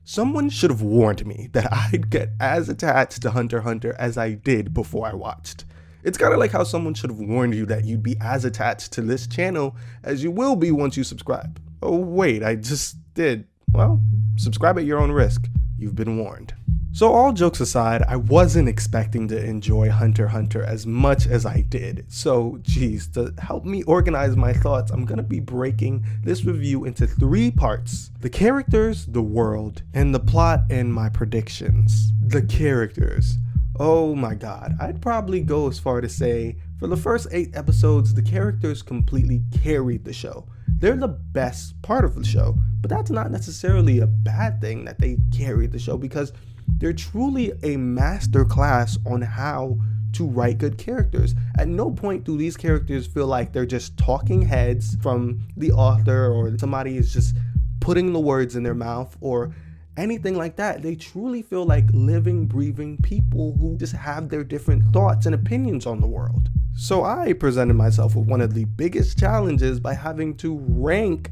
Someone should have warned me that I'd get as attached to Hunter x Hunter as I did before I watched. It's kind of like how someone should have warned you that you'd be as attached to this channel as you will be once you subscribe. Oh wait, I just did. Well, subscribe at your own risk. You've been warned. So all jokes aside, I wasn't expecting to enjoy Hunter x Hunter as much as I did. So geez, to help me organize my thoughts, I'm gonna be breaking this review into 3 parts: the characters, the world, and the plot and my predictions. The characters. Oh my god, I'd probably go as far to say, for the first 8 episodes, the characters completely carried the show. They're the best part of the show, but that's not necessarily a bad thing that they carried the show, because they're truly a master class on how to write good characters. At no point do these characters feel like they're just talking heads from the author, or somebody is just putting the words in their mouth or anything like that. They truly feel like living, breathing people who just have their different thoughts and opinions on the world. So I presented myself with one of the biggest challenges by having to rank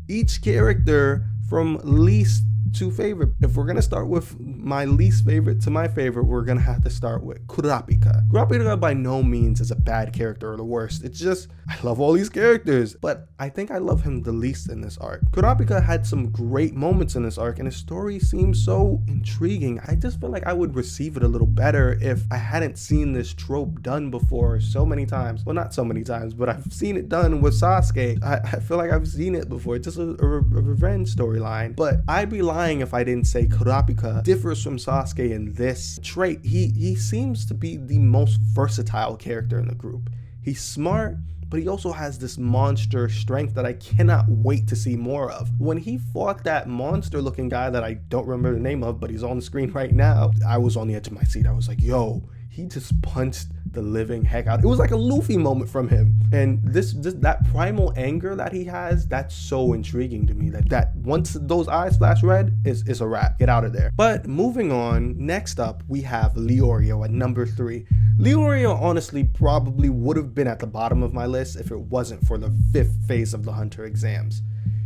each character from least to favorite. If we're gonna start with my least favorite to my favorite, we're gonna have to start with Kurapika. Kurapika by no means is a bad character or the worst. It's just, I love all these characters, but I think I love him the least in this arc. Kurapika had some great moments in this arc, and his story seems so intriguing. I just feel like I would receive it a little better if I hadn't seen this trope done before so many times. Well, not so many times, but I've seen it done with Sasuke. I feel like I've seen it before. It's just a revenge storyline. But I'd be lying if I didn't say Kurapika differs from Sasuke in this trait. He seems to be the most versatile character in the group. He's smart, but he also has this monster strength that I cannot wait to see more of. When he fought that monster looking guy that I don't remember the name of, but he's on the screen right now, I was on the edge of my seat. I was like, yo, he just punched the living heck out. It was like a Luffy moment from him. And that primal anger that he has, that's so intriguing to me, that once those eyes flash red, it's a wrap. Get out of there. But moving on, next up we have Leorio at number 3. Leorio honestly probably would have been at the bottom of my list if it wasn't for the 5th phase of the Hunter exams.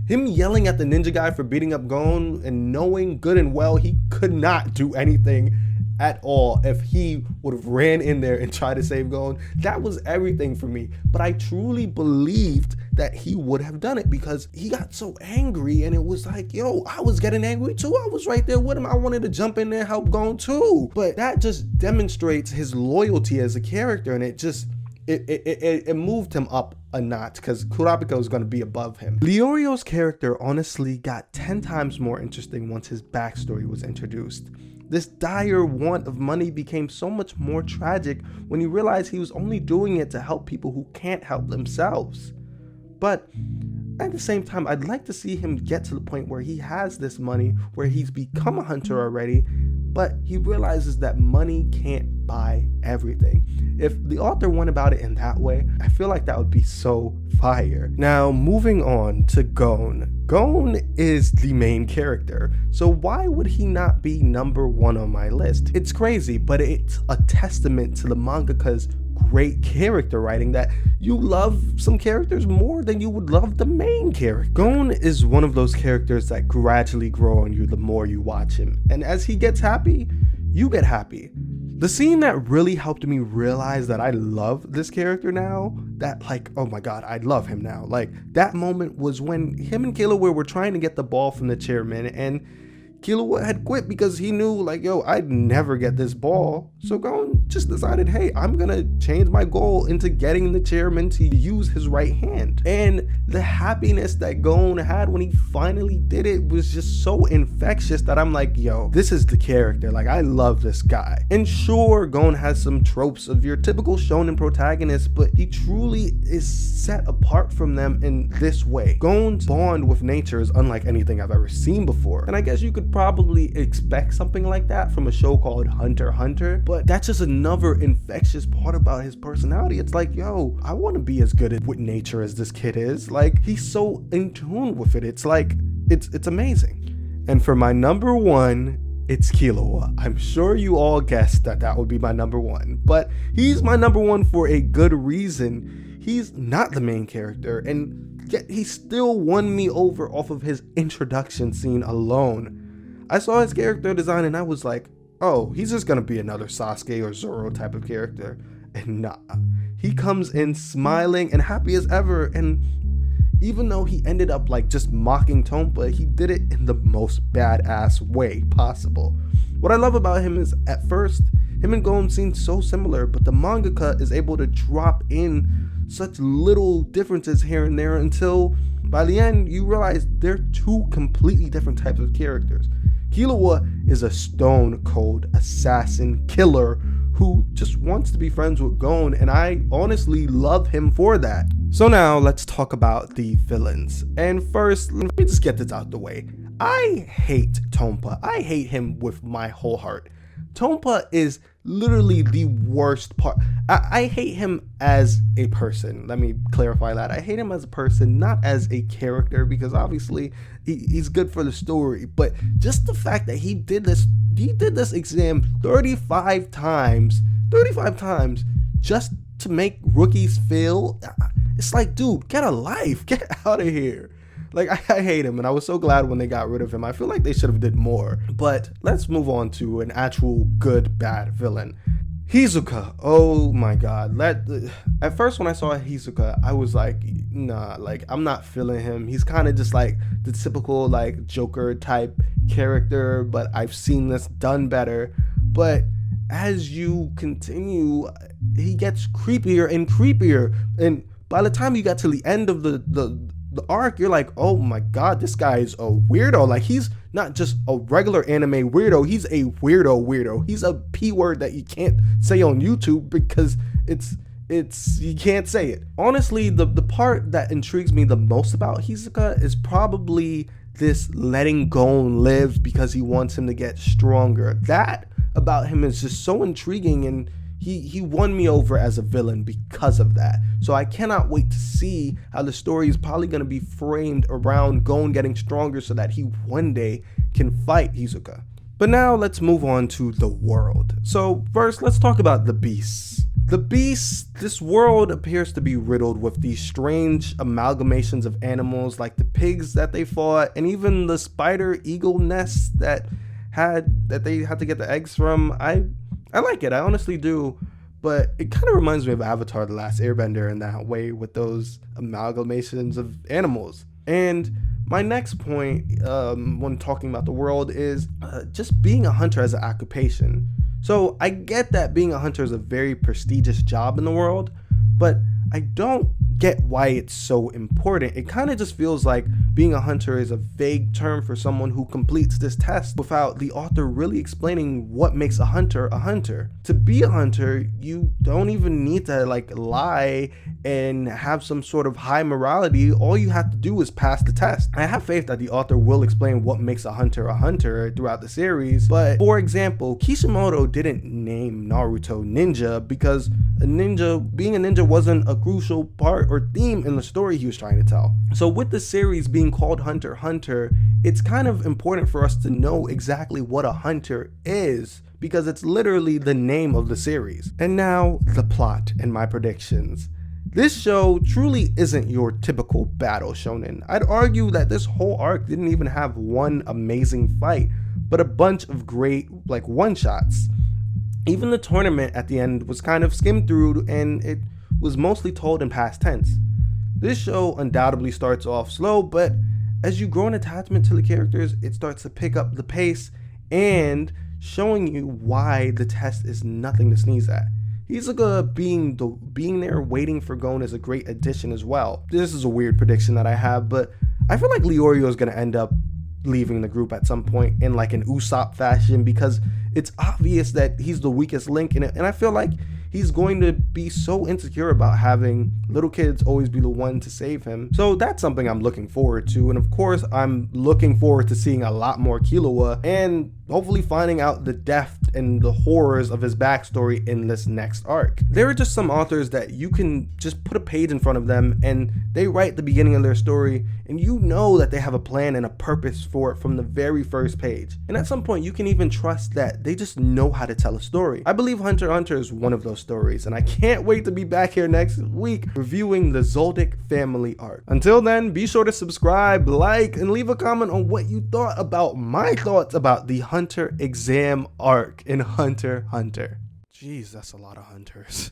Him yelling at the ninja guy for beating up Gon and knowing good and well he could not do anything at all if he would have ran in there and tried to save Gon. That was everything for me. But I truly believed that he would have done it, because he got so angry, and it was like, yo, I was getting angry too. I was right there with him. I wanted to jump in there and help Gon too. But that just demonstrates his loyalty as a character, and it moved him up a notch, because Kurapika was going to be above him. Leorio's character honestly got 10 times more interesting once his backstory was introduced. This dire want of money became so much more tragic when he realized he was only doing it to help people who can't help themselves. But at the same time, I'd like to see him get to the point where he has this money, where he's become a hunter already, but he realizes that money can't buy everything. If the author went about it in that way, I feel like that would be so fire. Now, moving on to Gon. Gon is the main character, so why would he not be number 1 on my list? It's crazy, but it's a testament to the mangaka's great character writing that you love some characters more than you would love the main character. Gon is one of those characters that gradually grow on you the more you watch him, and as he gets happy, you get happy. The scene that really helped me realize that I love this character now, that like, oh my god, I love him now, like that moment was when him and Killua were trying to get the ball from the chairman, and Killua had quit because he knew, like, yo, I'd never get this ball. So Gon just decided, hey, I'm gonna change my goal into getting the chairman to use his right hand. And the happiness that Gon had when he finally did it was just so infectious that I'm like, yo, this is the character. Like, I love this guy. And sure, Gon has some tropes of your typical shonen protagonist, but he truly is set apart from them in this way. Gon's bond with nature is unlike anything I've ever seen before. And I guess you could probably expect something like that from a show called Hunter x Hunter, but that's just another infectious part about his personality. It's like, yo, I want to be as good with nature as this kid is. Like, he's so in tune with it. It's like, it's amazing. And for my number 1, it's Killua. I'm sure you all guessed that would be my number 1, but he's my number 1 for a good reason. He's not the main character, and yet he still won me over off of his introduction scene alone. I saw his character design and I was like, oh, he's just gonna be another Sasuke or Zoro type of character. And nah, he comes in smiling and happy as ever, and even though he ended up like just mocking Tonpa, he did it in the most badass way possible. What I love about him is, at first, him and Gon seem so similar, but the mangaka is able to drop in such little differences here and there until by the end you realize they're two completely different types of characters. Killua is a stone cold assassin killer who just wants to be friends with Gon, and I honestly love him for that. So now let's talk about the villains. And first, let me just get this out the way. I hate Tonpa. I hate him with my whole heart. Tonpa is literally the worst part. I hate him as a person. Let me clarify that. I hate him as a person, not as a character, because obviously he's good for the story. But just the fact that he did this exam 35 times just to make rookies fail. It's like, dude, get a life. Get out of here. Like, I hate him, and I was so glad when they got rid of him. I feel like they should have did more. But let's move on to an actual good, bad villain. Hisoka. Oh my god. At first when I saw Hisoka, I was like, nah, like, I'm not feeling him. He's kind of just like the typical like Joker type character, but I've seen this done better. But as you continue, he gets creepier and creepier, and by the time you got to the end of the arc, you're like, oh my god, this guy is a weirdo. Like, he's not just a regular anime weirdo, he's a weirdo. He's a P word that you can't say on YouTube because it's you can't say it. Honestly, the part that intrigues me the most about Hisoka is probably this letting Gon live because he wants him to get stronger. That about him is just so intriguing, and he won me over as a villain because of that. So I cannot wait to see how the story is probably going to be framed around Gon getting stronger so that he one day can fight Hisoka. But now let's move on to the world. So first, let's talk about the beasts. The beasts, this world appears to be riddled with these strange amalgamations of animals, like the pigs that they fought, and even the spider eagle nests that they had to get the eggs from. I like it, I honestly do, but it kind of reminds me of Avatar: The Last Airbender in that way, with those amalgamations of animals. And my next point when talking about the world is just being a hunter as an occupation. So I get that being a hunter is a very prestigious job in the world, but I don't get why it's so important. It kind of just feels like being a hunter is a vague term for someone who completes this test without the author really explaining what makes a hunter a hunter. To be a hunter, you don't even need to like lie and have some sort of high morality. All you have to do is pass the test. I have faith that the author will explain what makes a hunter throughout the series, but for example, Kishimoto didn't name Naruto ninja because being a ninja wasn't a crucial part or theme in the story he was trying to tell. So with the series being called Hunter x Hunter, it's kind of important for us to know exactly what a hunter is, because it's literally the name of the series. And now the plot and my predictions. This show truly isn't your typical battle shonen. I'd argue that this whole arc didn't even have one amazing fight, but a bunch of great like one-shots. Even the tournament at the end was kind of skimmed through, and it was mostly told in past tense. This show undoubtedly starts off slow, but as you grow an attachment to the characters, it starts to pick up the pace and showing you why the test is nothing to sneeze at. Hisoka being there waiting for Gon is a great addition as well. This is a weird prediction that I have, but I feel like Leorio is going to end up leaving the group at some point in like an Usopp fashion, because it's obvious that he's the weakest link in it, and I feel like he's going to be so insecure about having little kids always be the one to save him. So that's something I'm looking forward to, and of course I'm looking forward to seeing a lot more Killua and hopefully finding out the depth and the horrors of his backstory in this next arc. There are just some authors that you can just put a page in front of them and they write the beginning of their story, and you know that they have a plan and a purpose for it from the very first page. And at some point you can even trust that they just know how to tell a story. I believe Hunter x Hunter is one of those stories, and I can't wait to be back here next week reviewing the Zoldyck family arc. Until then, be sure to subscribe, like, and leave a comment on what you thought about my thoughts about the Hunter exam arc in Hunter x Hunter. Jeez, that's a lot of hunters.